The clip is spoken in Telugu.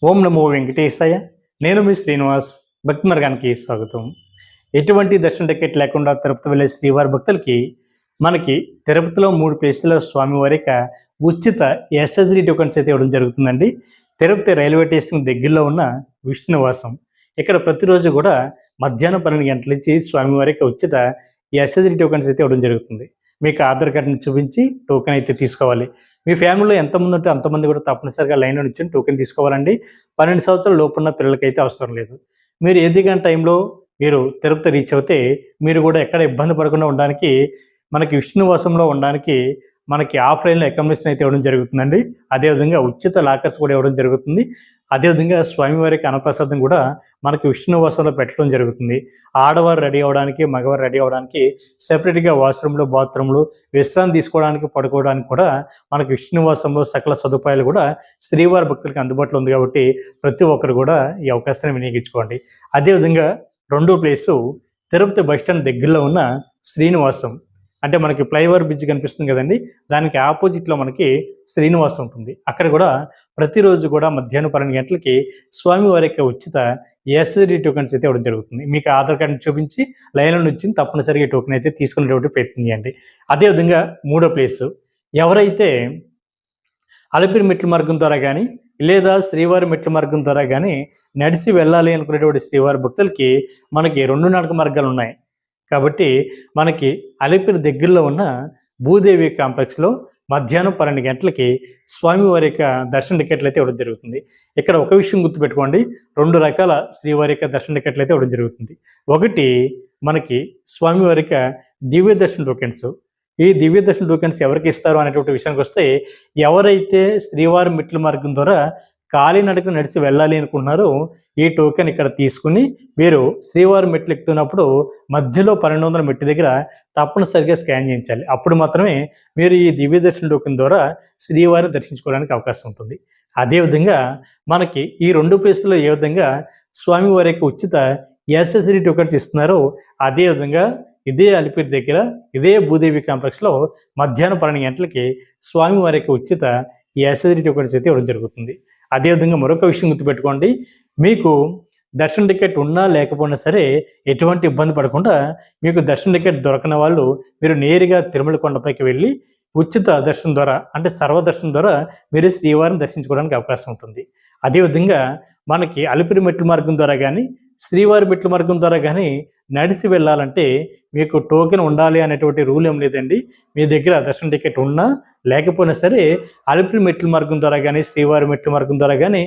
ఓం నమో వెంకటేశాయ. నేను మీ శ్రీనివాస్. భక్తి మార్గానికి స్వాగతం. ఎటువంటి దర్శన టికెట్ లేకుండా తిరుపతి వెళ్ళే శ్రీవారి భక్తులకి మనకి తిరుపతిలో 3 ప్లేసుల్లో స్వామివారి యొక్క ఉచిత ఎస్ఎస్డి టోకెన్స్ అయితే ఇవ్వడం జరుగుతుందండి. తిరుపతి రైల్వే స్టేషన్ దగ్గరలో ఉన్న విష్ణునివాసం. ఇక్కడ ప్రతిరోజు కూడా మధ్యాహ్నం 12 గంటల నుంచి స్వామివారి యొక్క ఉచిత ఎస్ఎస్డి టోకెన్స్ అయితే ఇవ్వడం జరుగుతుంది. మీకు ఆధార్ కార్డుని చూపించి టోకెన్ అయితే తీసుకోవాలి. మీ ఫ్యామిలీలో ఎంతమంది ఉంటే అంతమంది కూడా తప్పనిసరిగా లైన్లో నిల్చొని టోకెన్ తీసుకోవాలండి. 12 సంవత్సరాల లోపున్న పిల్లలకైతే అవసరం లేదు. మీరు ఏదిగాని టైంలో మీరు తిరుపతి రీచ్ అవుతే మీరు కూడా ఎక్కడ ఇబ్బంది పడకుండా ఉండడానికి మనకి విష్ణునివాసంలో ఉండడానికి మనకి ఆఫ్లైన్లో అకామిడేషన్ అయితే ఇవ్వడం జరుగుతుందండి. అదేవిధంగా ఉచిత లాకర్స్ కూడా ఇవ్వడం జరుగుతుంది. అదేవిధంగా స్వామివారికి అన్నప్రసాదం కూడా మనకి విష్ణునివాసంలో పెట్టడం జరుగుతుంది. ఆడవారు రెడీ అవ్వడానికి, మగవారు రెడీ అవ్వడానికి సెపరేట్గా వాష్రూమ్లు, బాత్రూమ్లు, విశ్రాంతి తీసుకోవడానికి, పడుకోవడానికి కూడా మనకి విష్ణునివాసంలో సకల సదుపాయాలు కూడా శ్రీవారి భక్తులకి అందుబాటులో ఉంది. కాబట్టి ప్రతి ఒక్కరు కూడా ఈ అవకాశాన్ని వినియోగించుకోండి. అదేవిధంగా రెండో ప్లేసు తిరుపతి బస్టాండ్ దగ్గరలో ఉన్న శ్రీనివాసం. అంటే మనకి ఫ్లైఓవర్ బ్రిడ్జ్ కనిపిస్తుంది కదండి, దానికి ఆపోజిట్లో మనకి శ్రీనివాసం ఉంటుంది. అక్కడ కూడా ప్రతిరోజు కూడా మధ్యాహ్నం 12 గంటలకి స్వామివారి యొక్క ఉచిత ఎస్ఎస్డి టోకెన్స్ అయితే ఇవ్వడం జరుగుతుంది. మీకు ఆధార్ కార్డుని చూపించి లైన్లో నుంచి తప్పనిసరిగా టోకెన్ అయితే తీసుకునేటువంటి ప్రయత్నం చేయండి. అదేవిధంగా మూడో ప్లేసు, ఎవరైతే అలిపిరి మెట్ల మార్గం ద్వారా కానీ లేదా శ్రీవారి మెట్ల మార్గం ద్వారా కానీ నడిచి వెళ్ళాలి అనుకునేటువంటి శ్రీవారి భక్తులకి మనకి 2 నడక మార్గాలు ఉన్నాయి. కాబట్టి మనకి అలిపిరి దగ్గరలో ఉన్న భూదేవి కాంప్లెక్స్లో మధ్యాహ్నం 12 గంటలకి స్వామివారి యొక్క దర్శన టికెట్లు అయితే ఇవ్వడం జరుగుతుంది. ఇక్కడ ఒక విషయం గుర్తుపెట్టుకోండి, 2 రకాల శ్రీవారి యొక్క దర్శన టికెట్లు అయితే ఇవ్వడం జరుగుతుంది. ఒకటి మనకి స్వామివారి యొక్క దివ్య దర్శన టోకెన్స్. ఈ దివ్య దర్శన టోకెన్స్ ఎవరికి ఇస్తారు అనేటువంటి విషయానికి వస్తే, ఎవరైతే శ్రీవారి మెట్ల మార్గం ద్వారా కాలినడక నడిచి వెళ్ళాలి అనుకుంటున్నారో ఈ టోకెన్ ఇక్కడ తీసుకుని మీరు శ్రీవారి మెట్లు ఎక్కుతున్నప్పుడు మధ్యలో 1200 మెట్టు దగ్గర తప్పనిసరిగా స్కాన్ చేయించాలి. అప్పుడు మాత్రమే మీరు ఈ దివ్య దర్శన టోకెన్ ద్వారా శ్రీవారిని దర్శించుకోవడానికి అవకాశం ఉంటుంది. అదేవిధంగా మనకి ఈ 2 ప్లేసుల్లో ఏ విధంగా స్వామివారి యొక్క ఉచిత ఎస్ఎస్డి టోకెన్స్ ఇస్తున్నారో అదేవిధంగా ఇదే అలిపిరి దగ్గర ఇదే భూదేవి కాంప్లెక్స్లో మధ్యాహ్నం 12 గంటలకి స్వామివారి యొక్క ఉచిత ఎస్ఎస్డి టోకెన్స్ అయితే ఇవ్వడం జరుగుతుంది. అదేవిధంగా మరొక విషయం గుర్తుపెట్టుకోండి, మీకు దర్శన టికెట్ ఉన్నా లేకపోయినా సరే ఎటువంటి ఇబ్బంది పడకుండా మీకు దర్శన టికెట్ దొరకని వాళ్ళు మీరు నేరుగా తిరుమల కొండపైకి వెళ్ళి ఉచిత దర్శనం ద్వారా అంటే సర్వదర్శనం ద్వారా మీరు శ్రీవారిని దర్శించుకోవడానికి అవకాశం ఉంటుంది. అదేవిధంగా మనకి అలిపిరి మెట్ల మార్గం ద్వారా కానీ శ్రీవారి మెట్ల మార్గం ద్వారా కానీ నడిచి వెళ్ళాలంటే మీకు టోకెన్ ఉండాలి అనేటువంటి రూల్ ఏం లేదండి. మీ దగ్గర దర్శన టికెట్ ఉన్నా లేకపోయినా సరే అలిపిరి మెట్ల మార్గం ద్వారా కానీ శ్రీవారి మెట్ల మార్గం ద్వారా కానీ